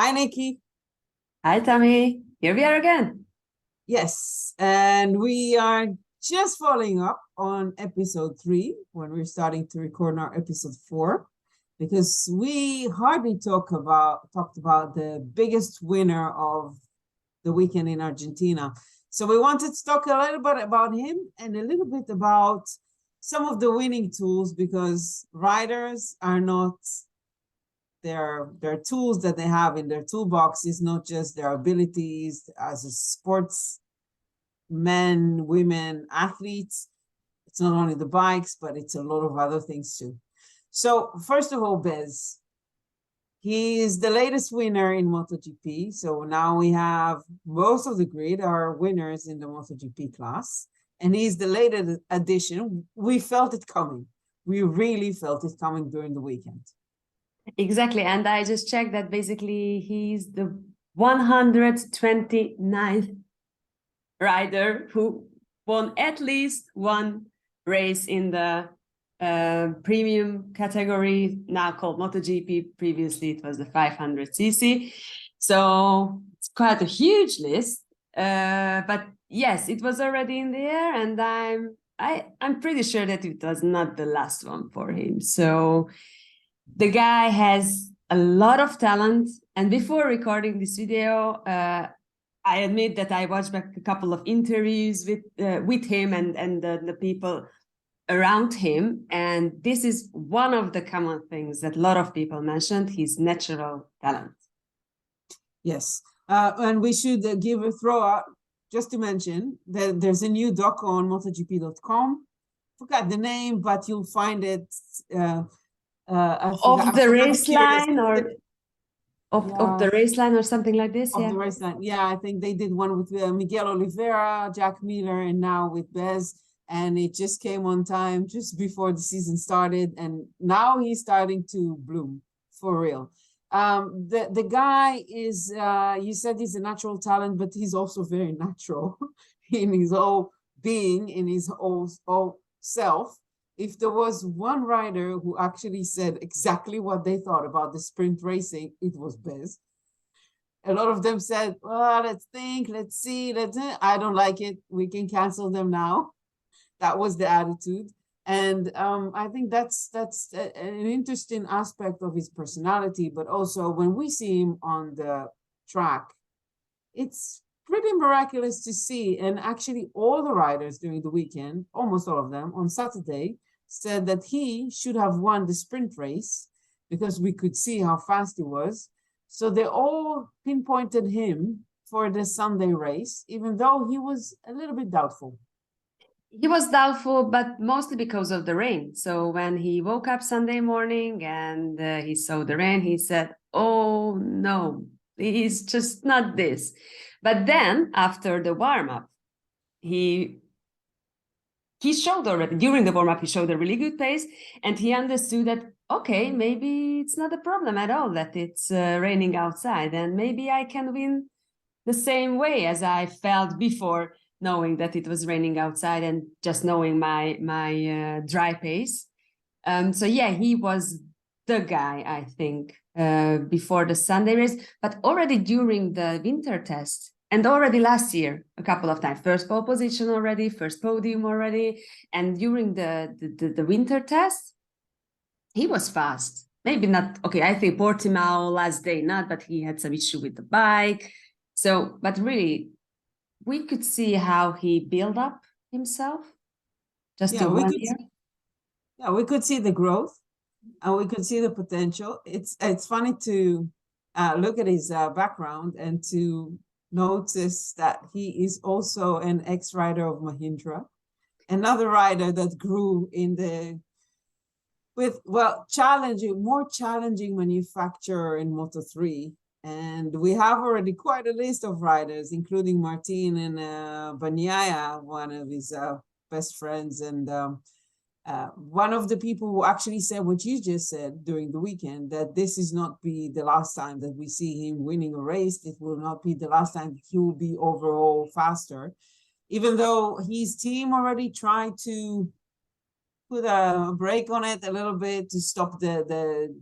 Hi, Nikki. Hi, Tammy. Here we are again. Yes, and we are just following up on episode 3 when we're starting to record our episode 4, because we hardly talked about the biggest winner of the weekend in Argentina. So we wanted to talk a little bit about him and a little bit about some of the winning tools, because riders are not their tools that they have in their toolbox is not just their abilities as a sports men, women, athletes. It's not only the bikes, but it's a lot of other things too. So first of all, Bezz, he is the latest winner in MotoGP. So now we have most of the grid are winners in the MotoGP class, and he's the latest addition. We felt it coming. We really felt it coming during the weekend. Exactly. And I just checked that basically he's the 129th rider who won at least one race in the premium category, now called MotoGP. Previously, it was the 500cc. So it's quite a huge list. But yes, it was already in the air, and I'm pretty sure that it was not the last one for him. So the guy has a lot of talent. And before recording this video, I admit that I watched back a couple of interviews with him and the people around him. And this is one of the common things that a lot of people mentioned, his natural talent. Yes. And we should give a throw out, just to mention that there's a new doc on MotoGP.com. Forgot the name, but you'll find it. Of the race line or of the race line or something like this. Of the race line. Yeah, I think they did one with Miguel Oliveira, Jack Miller, and now with Bezz. And it just came on time just before the season started. And now he's starting to bloom for real. The guy is, you said he's a natural talent, but he's also very natural in his whole being, in his whole self. If there was one rider who actually said exactly what they thought about the sprint racing, it was Bezz. A lot of them said, well, let's think, let's see, I don't like it. We can cancel them now. That was the attitude. And I think that's an interesting aspect of his personality, but also when we see him on the track, it's pretty miraculous to see. And actually all the riders during the weekend, almost all of them on Saturday, said that he should have won the sprint race because we could see how fast he was. So they all pinpointed him for the Sunday race, even though he was a little bit doubtful. He was doubtful, but mostly because of the rain. So when he woke up Sunday morning and he saw the rain, he said, oh no, it's just not this. But then after the warm-up, he showed already, during the warm-up, he showed a really good pace, and he understood that, okay, maybe it's not a problem at all that it's raining outside, and maybe I can win the same way as I felt before, knowing that it was raining outside and just knowing my dry pace. So yeah, he was the guy, I think, before the Sunday race, but already during the winter test, and already last year, a couple of times, first pole position already, first podium already. And during the winter test, he was fast. Maybe not, okay, I think Portimao last day, not, but he had some issue with the bike. So, but really, we could see how he built up himself just to 1 year. Yeah, we could see the growth and we could see the potential. It's funny to look at his background and to notice that he is also an ex-rider of Mahindra, another rider that grew in the more challenging manufacturer in Moto3. And we have already quite a list of riders, including Martin and Bagnaia, one of his best friends, and one of the people who actually said what you just said during the weekend, that this is not be the last time that we see him winning a race. It will not be the last time he will be overall faster, even though his team already tried to put a brake on it a little bit to stop the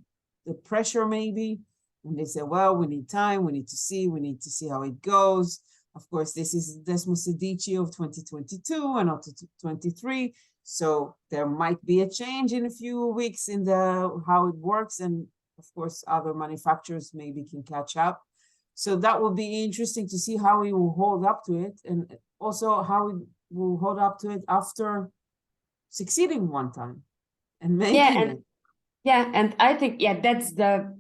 pressure maybe. And they said, well, we need time, we need to see how it goes. Of course, this is Bezzecchi of 2022 and up to 23. So there might be a change in a few weeks in how it works. And of course, other manufacturers maybe can catch up. So that will be interesting to see how he will hold up to it, and also how he will hold up to it after succeeding one time and making it. Yeah, and I think that's the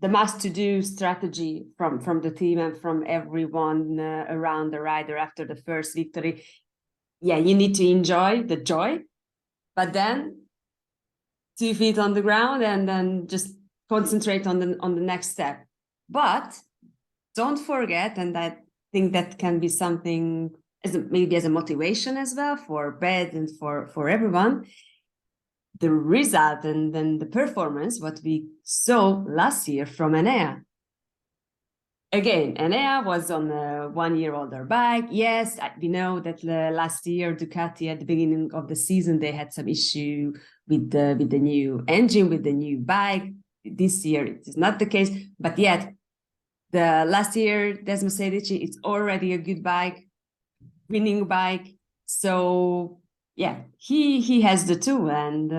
must-to-do strategy from the team and from everyone around the rider after the first victory. Yeah, you need to enjoy the joy, but then 2 feet on the ground and then just concentrate on the next step. But don't forget, and I think that can be something maybe as a motivation as well for Bezz and for everyone, the result and then the performance, what we saw last year from Enea. Again, Enea was on a 1 year older bike. Yes, we know that last year Ducati at the beginning of the season, they had some issue with the new engine, with the new bike. This year it is not the case, but yet the last year Bezzecchi, it's already a good bike, winning bike. So yeah, he has the two, and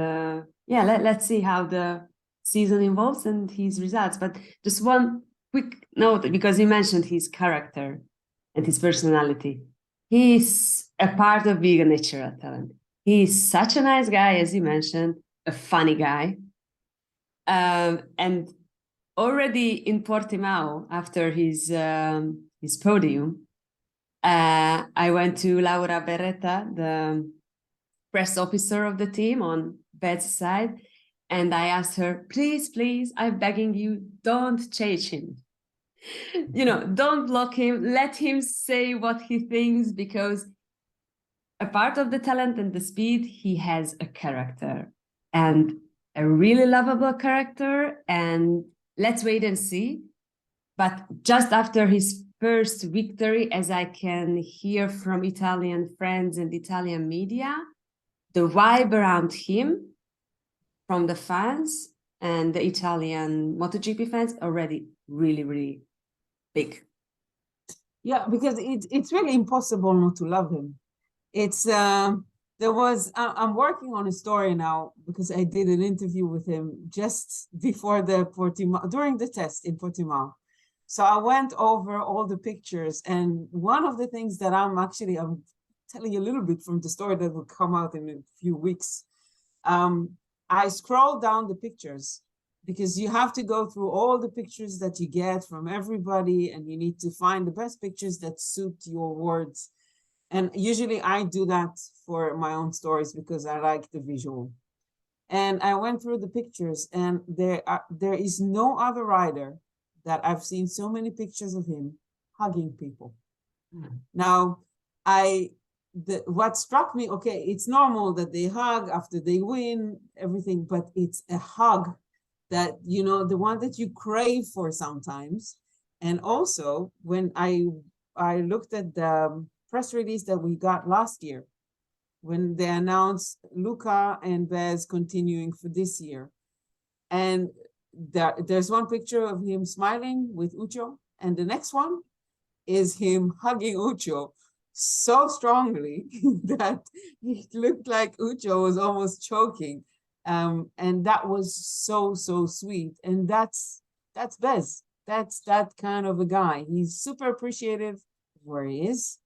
let's see how the season evolves and his results. But just one quick note, because you mentioned his character and his personality. He's a part of being a natural talent. He's such a nice guy, as you mentioned, a funny guy. And already in Portimao, after his podium, I went to Laura Beretta, the press officer of the team on Bezz's side, and I asked her, please, I'm begging you, don't change him. Don't block him. Let him say what he thinks, because a part of the talent and the speed, he has a character, and a really lovable character. And let's wait and see. But just after his first victory, as I can hear from Italian friends and Italian media, the vibe around him from the fans and the Italian MotoGP fans already really, really big. Yeah, because it's really impossible not to love him. It's I'm working on a story now, because I did an interview with him just before during the test in Portimao. So I went over all the pictures, and one of the things that I'm telling you a little bit from the story that will come out in a few weeks. I scrolled down the pictures, because you have to go through all the pictures that you get from everybody, and you need to find the best pictures that suit your words. And usually I do that for my own stories because I like the visual. And I went through the pictures, and there is no other rider that I've seen so many pictures of him hugging people. Now, what struck me, okay, it's normal that they hug after they win, everything, but it's a hug that, the one that you crave for sometimes. And also, when I looked at the press release that we got last year, when they announced Luca and Bezz continuing for this year, and there's one picture of him smiling with Ucho, and the next one is him hugging Ucho so strongly that it looked like Ucho was almost choking. And that was so sweet. And that's Bezz. That's that kind of a guy. He's super appreciative of where he is.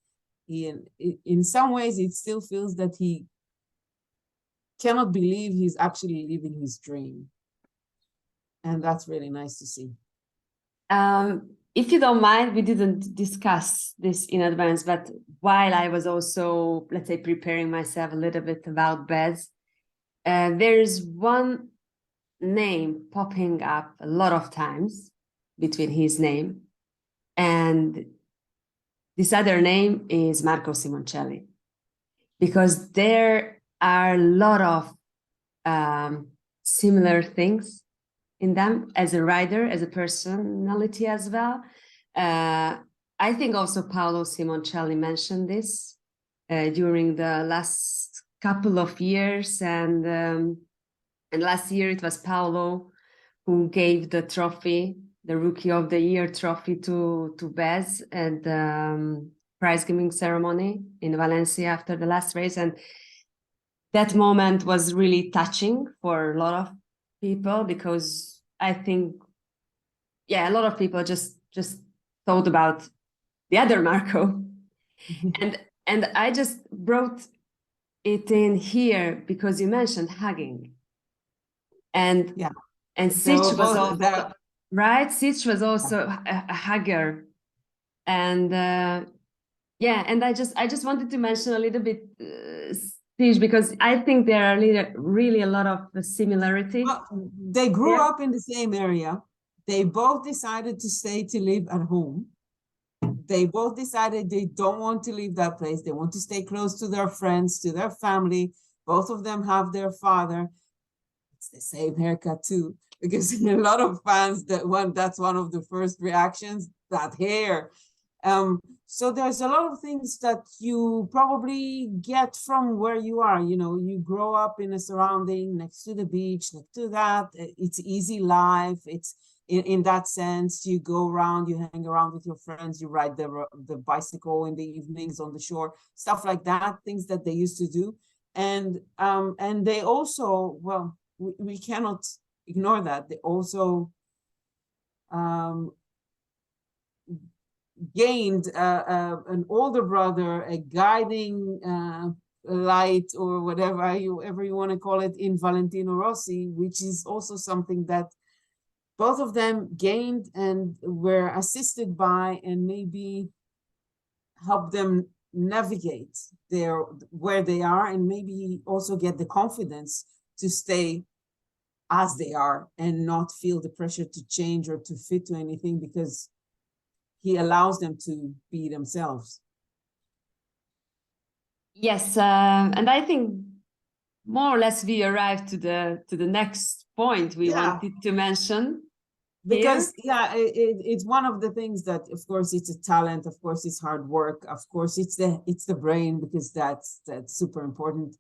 In some ways, it still feels that he cannot believe he's actually living his dream. And that's really nice to see. If you don't mind, we didn't discuss this in advance, but while I was also, let's say, preparing myself a little bit about Bezz, there's one name popping up a lot of times between his name, and this other name is Marco Simoncelli, because there are a lot of similar things in them as a rider, as a personality as well. I think also Paolo Simoncelli mentioned this during the last couple of years, and last year it was Paolo who gave the trophy, the Rookie of the Year trophy to Bezz at the prize giving ceremony in Valencia after the last race, and that moment was really touching for a lot of people, because I think, yeah, a lot of people just thought about the other Marco, and I just brought it in here because you mentioned hugging, and Yeah. and They were Sitch was both also that. right. Sitch was also a hugger, and yeah, and I just wanted to mention a little bit Sitch, because I think there are really a lot of similarity. Well, they grew Yeah. up in the same area. They both decided to stay to live at home. They both decided they don't want to leave that place. They want to stay close to their friends, to their family. Both of them have their father. It's the same haircut too, because a lot of fans that's one of the first reactions, that hair. So there's a lot of things that you probably get from where you are. You know, you grow up in a surrounding next to the beach, next to that. It's easy life. It's in that sense, you go around, you hang around with your friends, you ride the bicycle in the evenings on the shore, stuff like that, things that they used to do. And they also, well, we cannot ignore that. They also gained an older brother, a guiding light, or whatever you want to call it, in Valentino Rossi, which is also something that both of them gained and were assisted by, and maybe help them navigate where they are, and maybe also get the confidence to stay as they are and not feel the pressure to change or to fit to anything, because he allows them to be themselves. Yes, and I think more or less we arrived to the next point we wanted to mention. Because it's one of the things that, of course, it's a talent, of course it's hard work, of course it's the brain, because that's super important,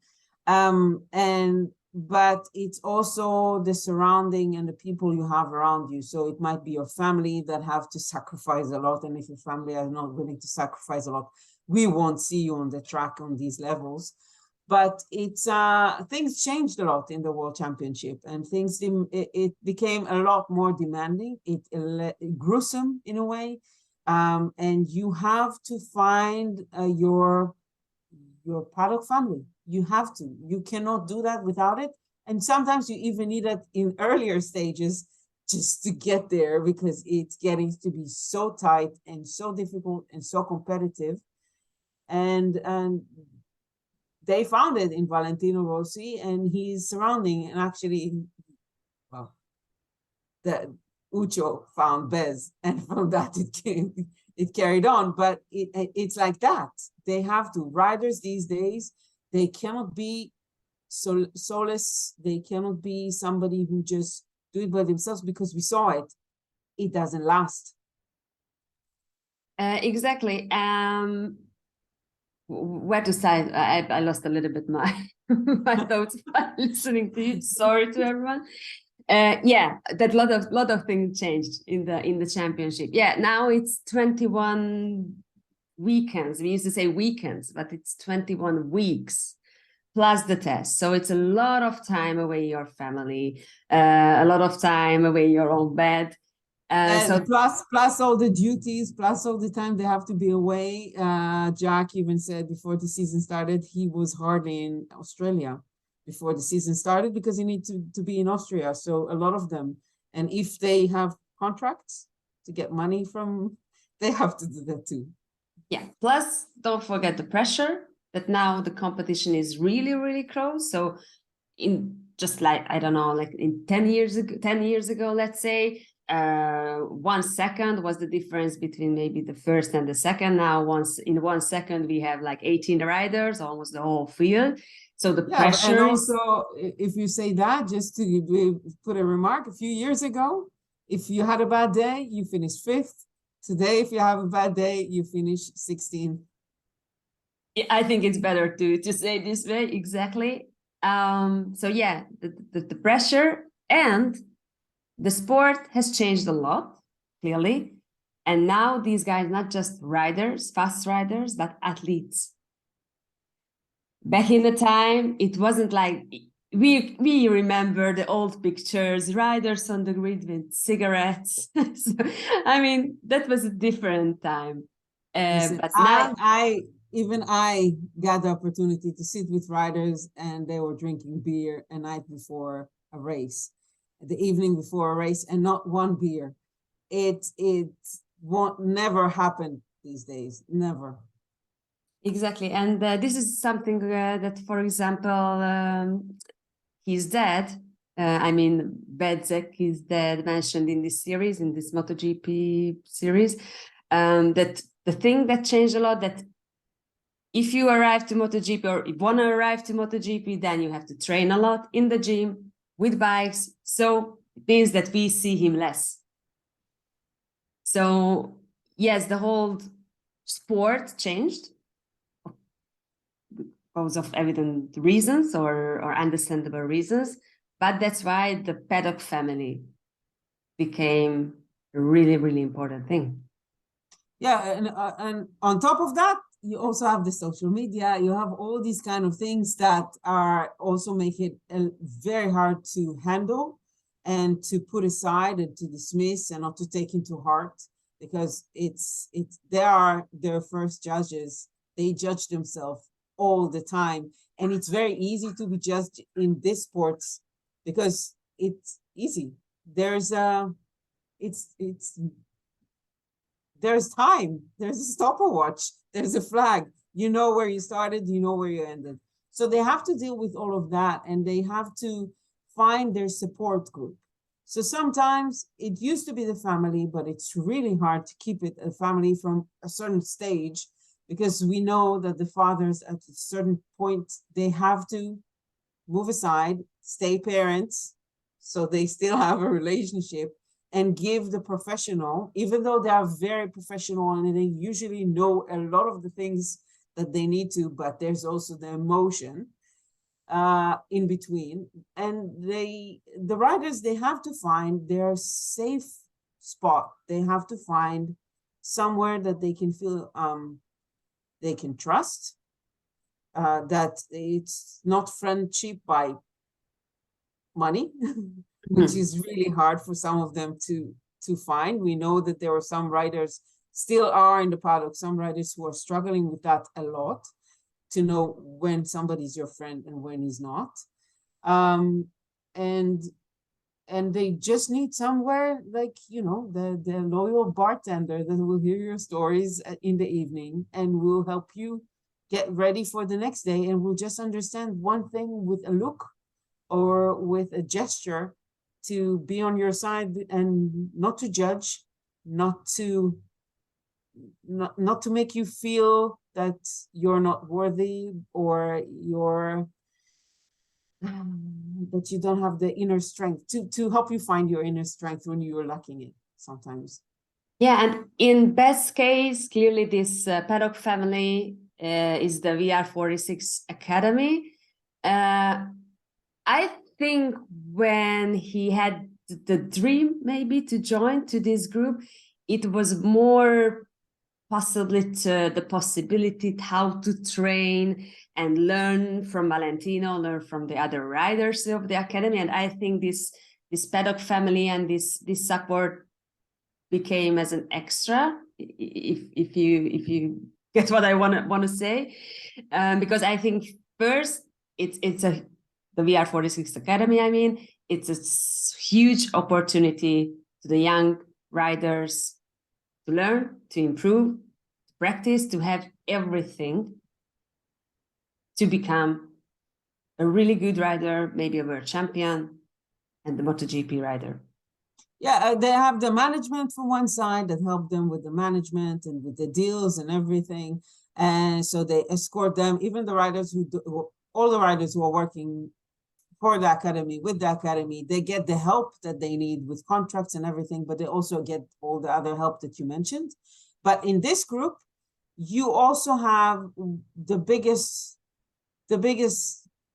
but it's also the surrounding and the people you have around you. So it might be your family that have to sacrifice a lot, and if your family are not willing to sacrifice a lot, we won't see you on the track on these levels. But it's things changed a lot in the World Championship, and it became a lot more demanding. It gruesome in a way, and you have to find your paddock family. You have to. You cannot do that without it. And sometimes you even need it in earlier stages just to get there, because it's getting to be so tight and so difficult and so competitive. And they found it in Valentino Rossi and his surrounding. And actually, well, the Ucho found Bezz, and from that it carried on. But it's like that. They have to. Riders these days, they cannot be soulless. They cannot be somebody who just do it by themselves, because we saw it. It doesn't last. Exactly. Where to start? I lost a little bit my my thoughts by listening to you. Sorry to everyone. Yeah, that lot of things changed in the championship. Yeah, now it's 21 weekends. We used to say weekends, but it's 21 weeks plus the test. So it's a lot of time away your family, a lot of time away your own bed. So plus all the duties, plus all the time they have to be away. Jack even said before the season started, he was hardly in Australia before the season started, because he needs to be in Austria. So a lot of them, and if they have contracts to get money from, they have to do that too. Yeah. Plus, don't forget the pressure that now the competition is really, really close. So in just like, I don't know, like in 10 years ago, let's say, 1 second was the difference between maybe the first and the second. Now, in 1 second, we have like 18 riders, almost the whole field. So the pressure. And also, if you say that, just to put a remark, a few years ago, if you had a bad day, you finished 5th. Today, if you have a bad day, you finish 16th. I think it's better to say this way, exactly. So yeah, the pressure, and the sport has changed a lot. clearly. And now these guys, not just riders, fast riders, but athletes. Back in the time, it wasn't like we remember the old pictures, riders on the grid with cigarettes. So, I mean, that was a different time. Listen, But now, even I got the opportunity to sit with riders, and they were drinking beer a night before a race, the evening before a race, and not one beer. It won't never happen these days, never. exactly. And this is something that, for example, his dad, I mean, Bezzecchi's dad mentioned in this series, in this MotoGP series, that the thing that changed a lot, that if you arrive to MotoGP or you want to arrive to MotoGP, then you have to train a lot in the gym with bikes. So it means that we see him less. So yes, the whole sport changed because of evident reasons or understandable reasons. But that's why the paddock family became a really, really important thing. Yeah, and on top of that, you also have the social media. You have all these kind of things that are also make it very hard to handle and to put aside and to dismiss and not to take into heart, because they are their first judges. They judge themselves all the time, and it's very easy to be judged in this sports because it's easy. There's time, there's a stopwatch, there's a flag, you know where you started, you know where you ended. So they have to deal with all of that, and they have to find their support group. So sometimes it used to be the family, but it's really hard to keep it a family from a certain stage, because we know that the fathers at a certain point, they have to move aside, stay parents, so they still have a relationship, and give the professional, even though they are very professional and they usually know a lot of the things that they need to, but there's also the emotion in between. And the riders, they have to find their safe spot. They have to find somewhere that they can feel they can trust, that it's not friendship by money, which is really hard for some of them to find. We know that there are some riders still are in the paddock, some riders who are struggling with that a lot, to know when somebody's your friend and when he's not. And they just need somewhere, like, you know, the loyal bartender that will hear your stories in the evening and will help you get ready for the next day, and will just understand one thing with a look or with a gesture, to be on your side and not to judge, not to make you feel that you're not worthy, or that you don't have the inner strength, to help you find your inner strength when you're lacking it sometimes. Yeah, and in Bezz's case, clearly this paddock family is the VR46 Academy. I think when he had the dream maybe to join to this group, it was more possibly the possibility how to train and learn from Valentino, learn from the other riders of the academy. And I think this paddock family and this support became as an extra, if you get what I want to say, because I think first it's the VR46 Academy. I mean, it's a huge opportunity to the young riders to learn, to improve, to practice, to have everything to become a really good rider, maybe a world champion, and the MotoGP rider. Yeah, they have the management from one side that help them with the management and with the deals and everything. And so they escort them, even the riders all the riders who are working for the academy, with the academy, they get the help that they need with contracts and everything, but they also get all the other help that you mentioned. But in this group, you also have the biggest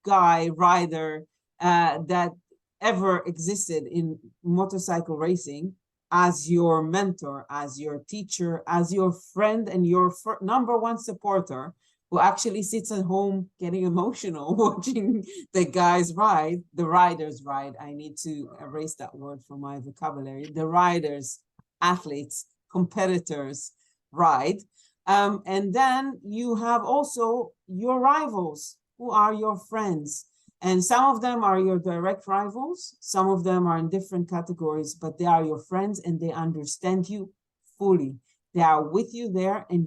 guy rider that ever existed in motorcycle racing, as your mentor, as your teacher, as your friend, and your number one supporter, who actually sits at home getting emotional watching the guys ride, the riders ride. I need to erase that word from my vocabulary. The riders, athletes, competitors ride. And then you have also your rivals, who are your friends. And some of them are your direct rivals. Some of them are in different categories, but they are your friends and they understand you fully. They are with you there, and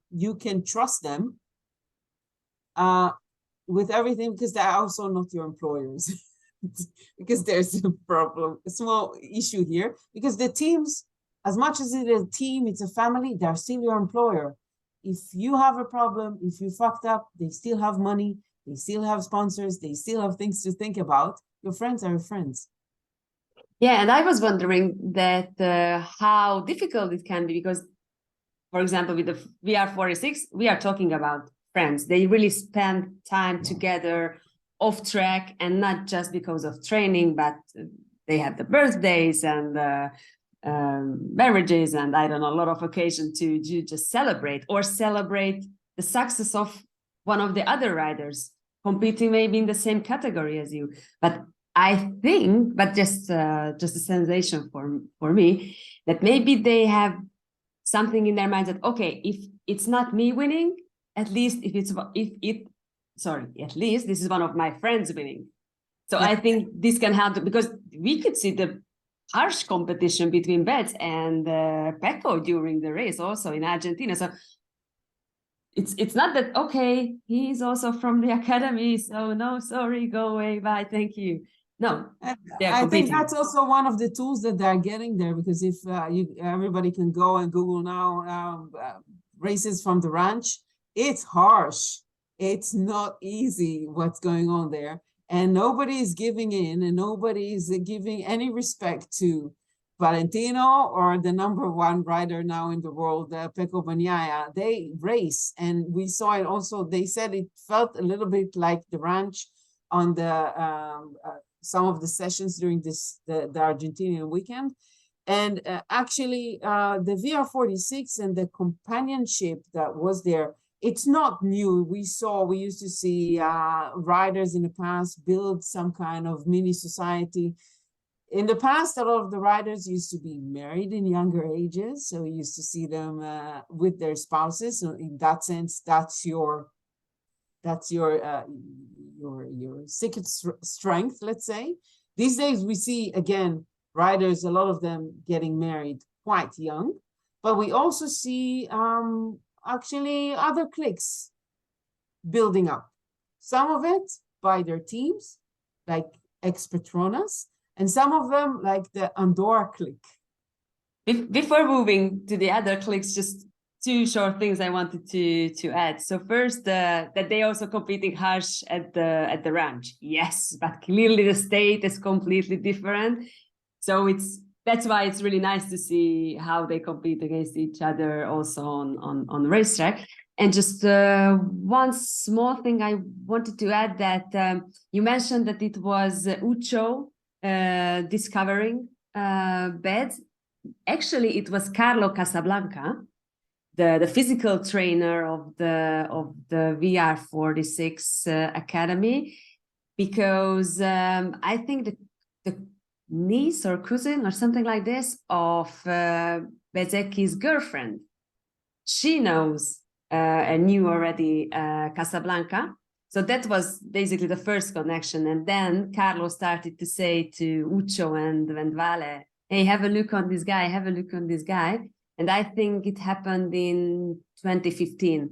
you can trust them with everything, because they're also not your employers. Because there's a small issue here, because the teams, as much as it is a team, it's a family, they're still your employer. If you have a problem, if you fucked up, they still have money, they still have sponsors, they still have things to think about. Your friends are your friends. Yeah, and I was wondering that how difficult it can be, because, for example, with the VR46, we are talking about friends. They really spend time together off track, and not just because of training, but they have the birthdays and marriages, and I don't know, a lot of occasion to just celebrate the success of one of the other riders competing maybe in the same category as you. But I think, but just a sensation for me, that maybe they have something in their mind that, okay, if it's not me winning, at least at least this is one of my friends winning. So yeah. I think this can help, because we could see the harsh competition between Bezz and Pecco during the race, also in Argentina. So it's not that, okay, he's also from the academy, so no, sorry, go away, bye, thank you. No, I think that's also one of the tools that they're getting there, because if everybody can go and Google now races from the ranch, it's harsh. It's not easy what's going on there. And nobody is giving in, and nobody is giving any respect to Valentino or the number one rider now in the world, Pecco Bagnaia. They race, and we saw it also. They said it felt a little bit like the ranch on the some of the sessions during the Argentinian weekend. And actually, the VR46 and the companionship that was there, it's not new. We used to see riders in the past build some kind of mini society. In the past, a lot of the riders used to be married in younger ages, so we used to see them with their spouses. So in that sense, that's your secret strength, let's say. These days, we see, again, riders, a lot of them getting married quite young, but we also see actually other cliques building up. Some of it by their teams, like ex-Petronas, and some of them like the Andorra clique. Before moving to the other cliques, just two short things I wanted to add. So first, that they also competing harsh at the ranch. Yes, but clearly the state is completely different. So that's why it's really nice to see how they compete against each other also on the racetrack. And just one small thing I wanted to add, that you mentioned that it was Ucho discovering Bezz. Actually, it was Carlo Casablanca, the physical trainer of the VR46 Academy, because I think the niece or cousin or something like this of Bezzecchi's girlfriend, she knows and knew already Casablanca. So that was basically the first connection. And then Carlo started to say to Ucho and Vale, hey, have a look on this guy, have a look on this guy. And I think it happened in 2015,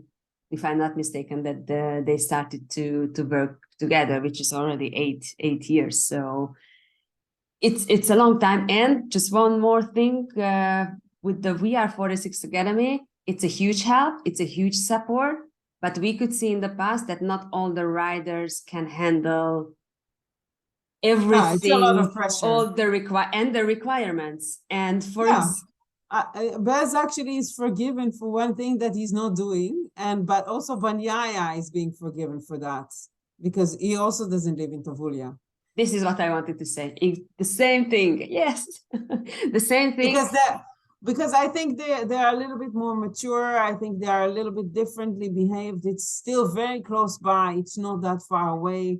if I'm not mistaken, that they started to work together, which is already eight years. So it's a long time. And just one more thing, with the VR46 Academy, it's a huge help, it's a huge support, but we could see in the past that not all the riders can handle everything, it's a lot of pressure. All the requirements. And for Bezz actually is forgiven for one thing that he's not doing, but also Bagnaia is being forgiven for that, because he also doesn't live in Tavullia. This is what I wanted to say. The same thing. Yes, the same thing. Because I think they're a little bit more mature. I think they are a little bit differently behaved. It's still very close by. It's not that far away.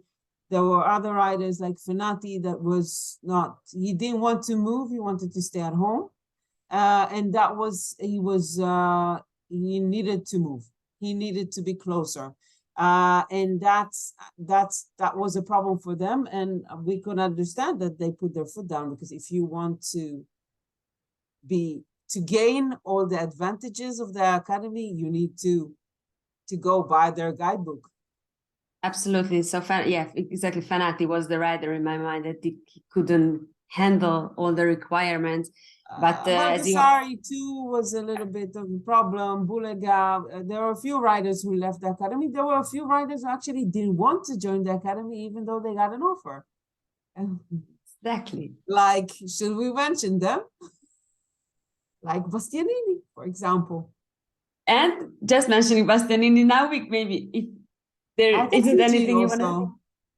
There were other riders like Fenati that was not, he didn't want to move. He wanted to stay at home. And that was, he needed to move. He needed to be closer. And that was a problem for them. And we could understand that they put their foot down, because if you want to gain all the advantages of the academy, you need to go by their guidebook. Absolutely. So yeah, exactly. Fenati was the rider in my mind that he couldn't handle all the requirements. But Baldassari too was a little bit of a problem. Bulega, there were a few riders who left the academy. There were a few riders who actually didn't want to join the academy, even though they got an offer. Exactly. Like, should we mention them? Like Bastianini, for example. And just mentioning Bastianini now, maybe if there isn't anything you want to.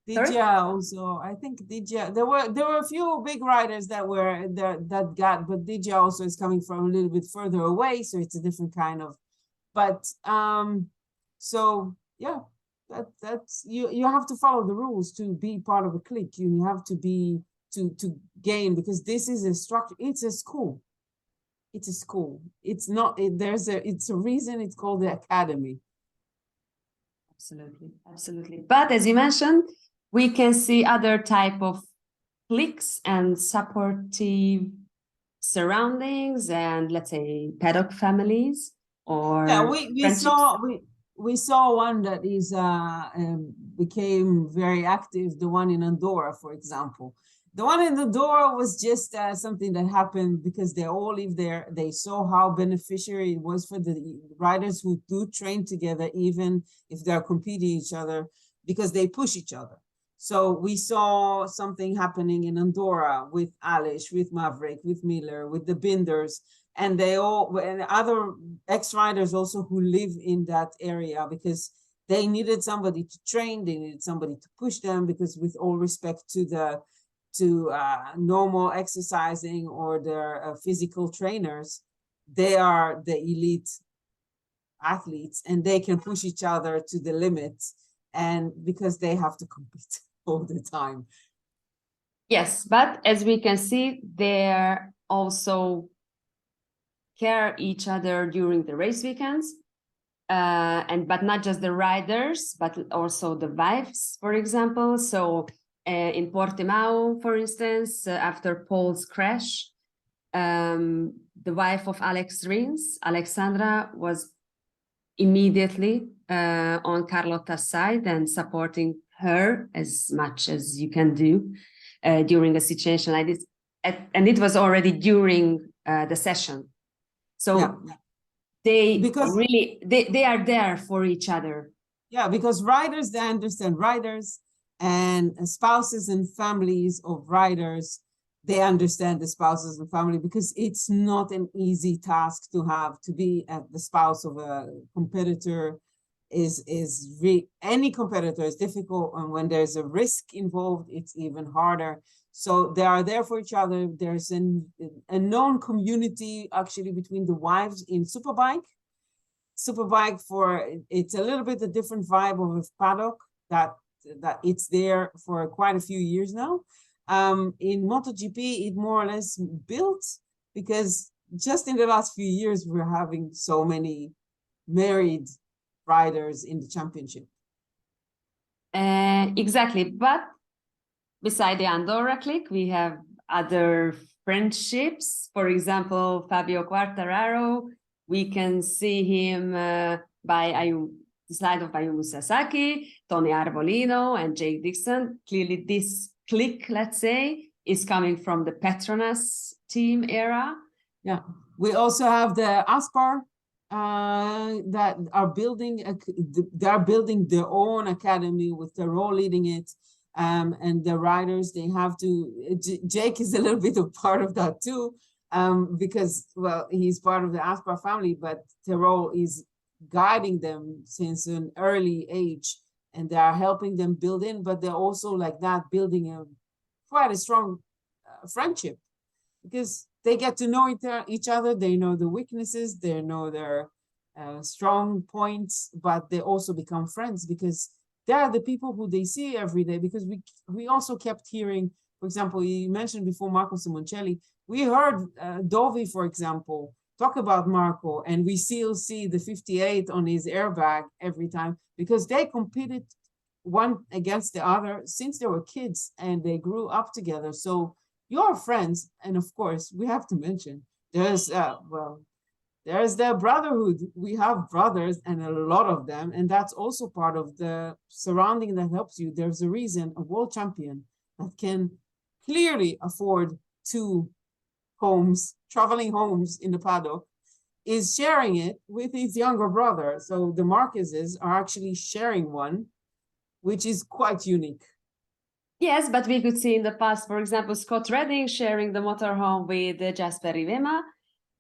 Digia also, I think Digia. There were a few big riders that were there that got, but Digia also is coming from a little bit further away, so it's a different kind of. But so yeah, that's you have to follow the rules to be part of a clique. You have to be to gain, because this is a structure. It's a school. It's a school. It's not. It's a reason it's called the academy. Absolutely, absolutely. But as you mentioned, we can see other type of cliques and supportive surroundings, and let's say paddock families, or yeah, we saw one that is became very active. The one in Andorra, for example. The one in Andorra was just something that happened because they all live there. They saw how beneficial it was for the riders who do train together, even if they're competing each other, because they push each other. So we saw something happening in Andorra with Alish, with Maverick, with Miller, with the Binders, and and other ex-riders also who live in that area, because they needed somebody to train, they needed somebody to push them, because with all respect to normal exercising or their physical trainers, they are the elite athletes and they can push each other to the limits, and because they have to compete all the time. Yes, but as we can see, they're also care each other during the race weekends, but not just the riders, but also the wives, for example. So in Portimao, for instance, after Paul's crash, the wife of Alex Rins, Alexandra, was immediately on Carlotta's side and supporting her as much as you can do during a situation like this. And it was already during the session. So yeah. They are there for each other. Yeah, because riders, they understand riders, and spouses and families of riders, they understand the spouses and family, because it's not an easy task to be the spouse of a competitor. Any competitor is difficult, and when there's a risk involved, it's even harder. So they are there for each other. There's a known community actually between the wives in Superbike. It's a little bit a different vibe of a paddock that it's there for quite a few years now. In MotoGP, it more or less built, because just in the last few years, we're having so many married riders in the championship. Exactly. But beside the Andorra clique, we have other friendships. For example, Fabio Quartararo, we can see him by the side of Ayumu Sasaki, Tony Arbolino, and Jake Dixon. Clearly, this clique, let's say, is coming from the Petronas team era. Yeah, we also have the Aspar that are building. They are building their own academy with their role leading it, and the riders, they have to. Jake is a little bit of part of that too, because well, he's part of the Aspar family, but Terrell is guiding them since an early age, and they are helping them build in, but they're also like that building quite a strong friendship, because they get to know each other. They know the weaknesses, they know their strong points, but they also become friends because they are the people who they see every day. Because we also kept hearing, for example, you mentioned before Marco Simoncelli, we heard Dovi, for example, talk about Marco, and we still see the 58 on his airbag every time, because they competed one against the other since they were kids and they grew up together. So you're friends. And of course, we have to mention there's the brotherhood. We have brothers, and a lot of them, and that's also part of the surrounding that helps you. There's a reason a world champion that can clearly afford 2 homes, traveling homes in the paddock, is sharing it with his younger brother. So the Marquezes are actually sharing one, which is quite unique. Yes, but we could see in the past, for example, Scott Redding sharing the motorhome with Jasper Rivema.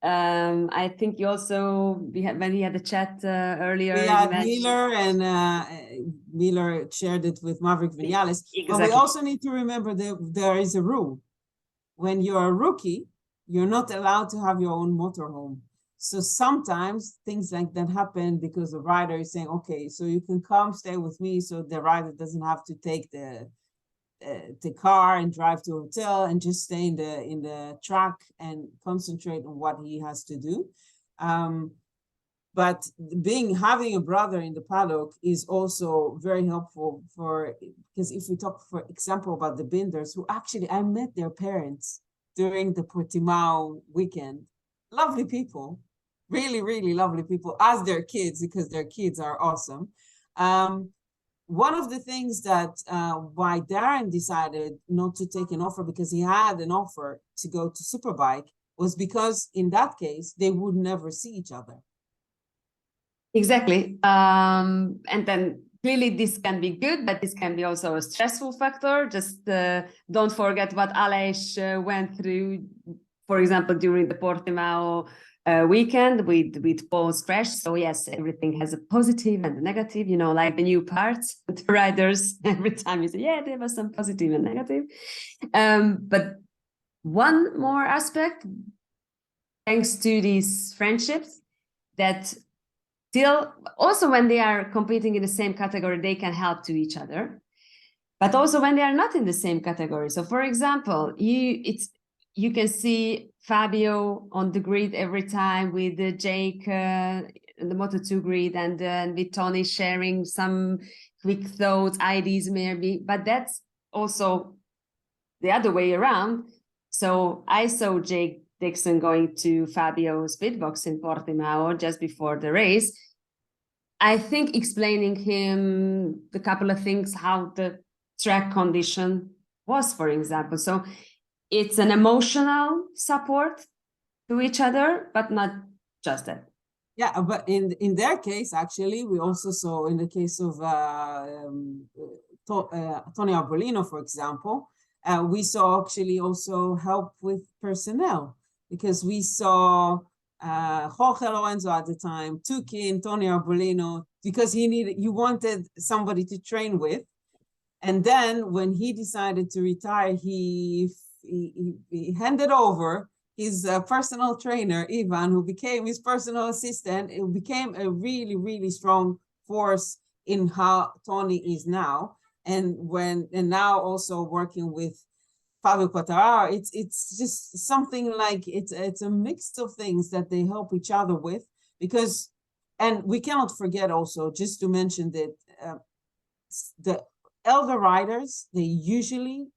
I think you also, when he had a chat earlier. We had Miller, and Miller shared it with Maverick Vinales. Exactly. But we also need to remember that there is a rule. When you're a rookie, you're not allowed to have your own motorhome. So sometimes things like that happen because the rider is saying, okay, so you can come stay with me, so the rider doesn't have to take the car and drive to a hotel and just stay in the track and concentrate on what he has to do. But having a brother in the paddock is also very helpful because if we talk, for example, about the Binders, who actually I met their parents during the Portimao weekend. Lovely people, really, really lovely people, as their kids, because their kids are awesome. One of the things that why Darren decided not to take an offer, because he had an offer to go to Superbike, was because in that case, they would never see each other. Exactly. And then clearly this can be good, but this can be also a stressful factor. Just don't forget what Aleix went through, for example, during the Portimao weekend with Paul's crash. So yes, everything has a positive and a negative, like the new parts, the riders, every time you say, yeah, there was some positive and negative. But one more aspect, thanks to these friendships, that still, also when they are competing in the same category, they can help to each other. But also when they are not in the same category. So for example, you can see Fabio on the grid every time with Jake in the Moto2 grid, and with Tony sharing some quick thoughts, ideas maybe. But that's also the other way around. So I saw Jake Dixon going to Fabio's pit box in Portimao just before the race. I think explaining him a couple of things, how the track condition was, for example. So it's an emotional support to each other, but not just that. Yeah, but in their case, actually, we also saw in the case of Tony Arbolino, for example, we saw actually also help with personnel, because we saw Jorge Lorenzo at the time, Tukin, Tony Arbolino, because he wanted somebody to train with. And then when he decided to retire, he handed over his personal trainer, Ivan, who became his personal assistant. It became a really, really strong force in how Tony is now. And now also working with Fabio Quartararo, it's just something like it's a mix of things that they help each other with, because, and we cannot forget also, just to mention that the elder riders, they usually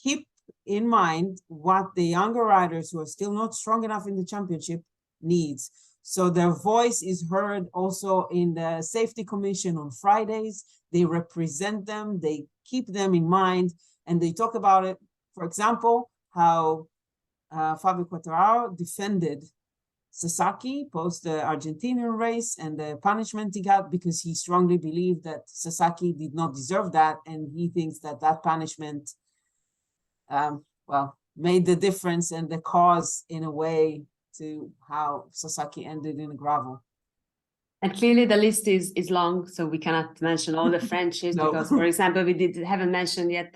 keep in mind what the younger riders who are still not strong enough in the championship needs. So their voice is heard also in the safety commission on Fridays. They represent them, they keep them in mind, and they talk about it. For example, how Fabio Quartararo defended Sasaki post the Argentinian race and the punishment he got, because he strongly believed that Sasaki did not deserve that, and he thinks that punishment made the difference and the cause in a way to how Sasaki ended in the gravel. And clearly the list is long, so we cannot mention all the friendships No. because, for example, haven't mentioned yet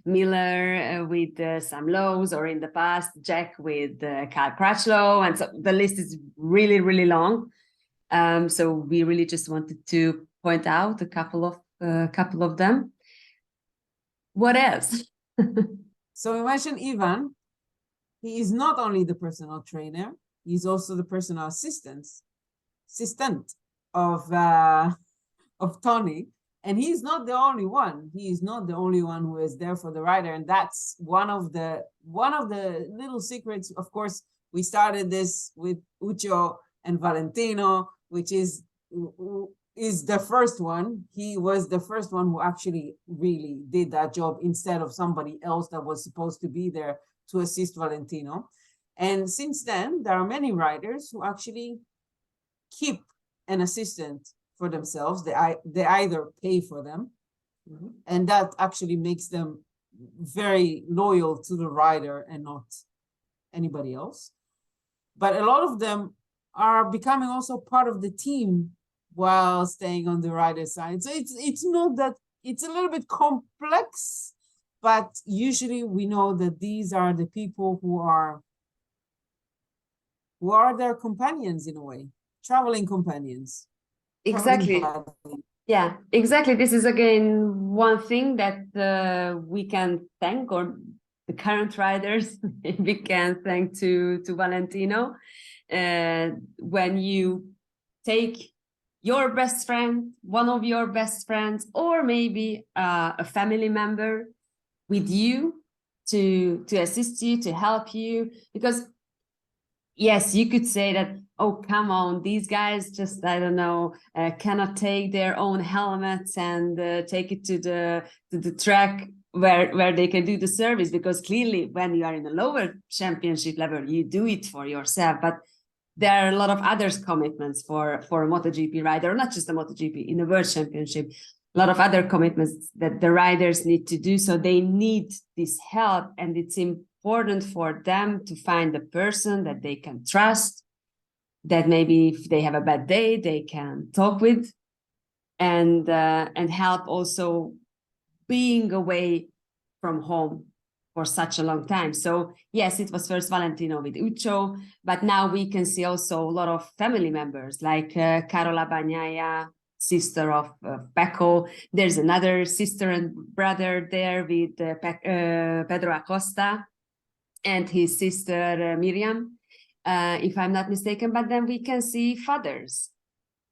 Miller with Sam Lowes, or in the past Jack with Kyle Crutchlow, and so the list is really, really long. So we really just wanted to point out a couple of them. What else? So we mentioned Ivan. He is not only the personal trainer, he's also the personal assistant of Tony. And he's not the only one. He is not the only one who is there for the rider. And that's one of the little secrets. Of course, we started this with Ucho and Valentino, which is the first one. He was the first one who actually really did that job instead of somebody else that was supposed to be there to assist Valentino. And since then, there are many riders who actually keep an assistant for themselves. They either pay for them, and that actually makes them very loyal to the rider and not anybody else. But a lot of them are becoming also part of the team while staying on the rider side. So it's not that, it's a little bit complex, but usually we know that these are the people who are their companions in a way, traveling companions. Exactly. Yeah, exactly. This is again one thing that we can thank, or the current riders we can thank to Valentino. When you take your best friend, one of your best friends, or maybe a family member with you to assist you, to help you, because yes, you could say that, oh, come on, these guys just, I don't know, cannot take their own helmets and take it to the track where they can do the service, because clearly when you are in a lower championship level, you do it for yourself. But there are a lot of other commitments for a MotoGP rider, not just the MotoGP, in the World Championship, a lot of other commitments that the riders need to do. So they need this help, and it's important for them to find a person that they can trust, that maybe if they have a bad day, they can talk with, and help also being away from home for such a long time. So yes, it was first Valentino with Ucho, but now we can see also a lot of family members like Carola Bagnaia, sister of Pecco. There's another sister and brother there with Pedro Acosta and his sister Miriam, if I'm not mistaken. But then we can see fathers,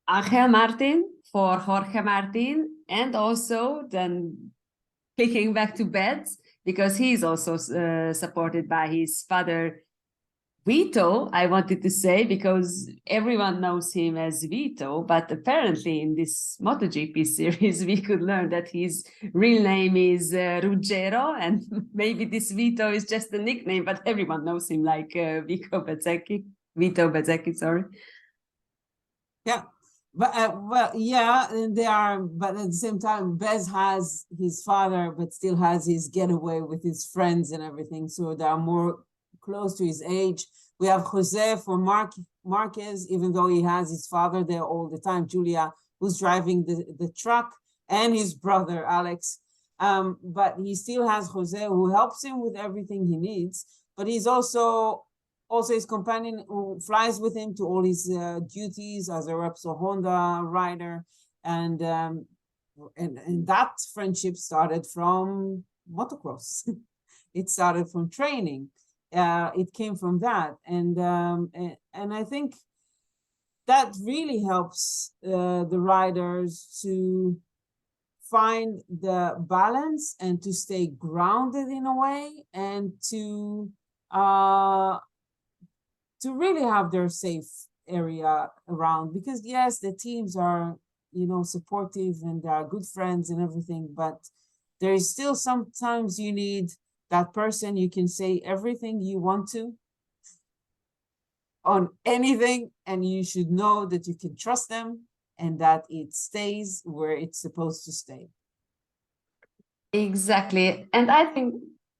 Angel Martin for Jorge Martin, and also then clicking back to Bezz, because he's also supported by his father Vito, I wanted to say, because everyone knows him as Vito, but apparently in this MotoGP series we could learn that his real name is Ruggero, and maybe this Vito is just a nickname, but everyone knows him like Vito Bezzecchi, sorry. Yeah. But well, yeah, and they are, but at the same time, Bezz has his father, but still has his getaway with his friends and everything. So they are more close to his age. We have Jose for Marquez, even though he has his father there all the time, Julia, who's driving the truck, and his brother, Alex. But he still has Jose, who helps him with everything he needs. But he's also his companion who flies with him to all his duties as a Repsol Honda rider. And that friendship started from motocross. It started from training. It came from that. And I think that really helps the riders to find the balance and to stay grounded in a way, and to really have their safe area around. Because yes, the teams are, supportive and they are good friends and everything, but there is still sometimes you need that person you can say everything you want to on anything, and you should know that you can trust them and that it stays where it's supposed to stay. Exactly. And I think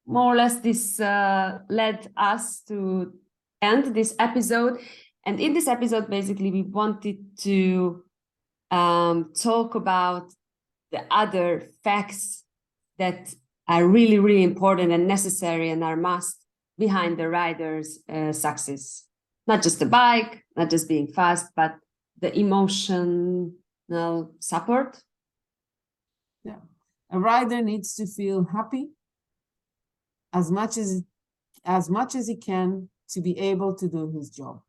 more or less this led us to end this episode. And in this episode, basically, we wanted to talk about the other facts that are really, really important and necessary and are must behind the rider's success. Not just the bike, not just being fast, but the emotional support. Yeah. A rider needs to feel happy as much as he can to be able to do his job.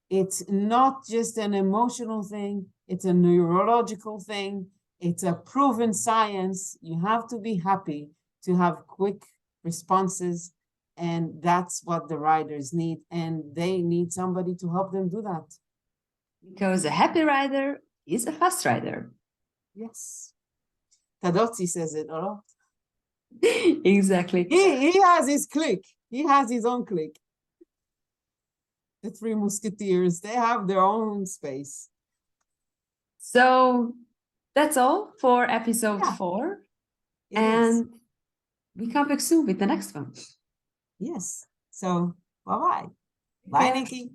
It's not just an emotional thing, it's a neurological thing, it's a proven science. You have to be happy to have quick responses, and that's what the riders need, and they need somebody to help them do that. Because a happy rider is a fast rider. Yes. Tadotsi says it a lot. Exactly. He has his clique. He has his own clique. The Three Musketeers, they have their own space. So that's all for episode 4. And we come back soon with the next one. Yes. So bye-bye. Bye, Nikki.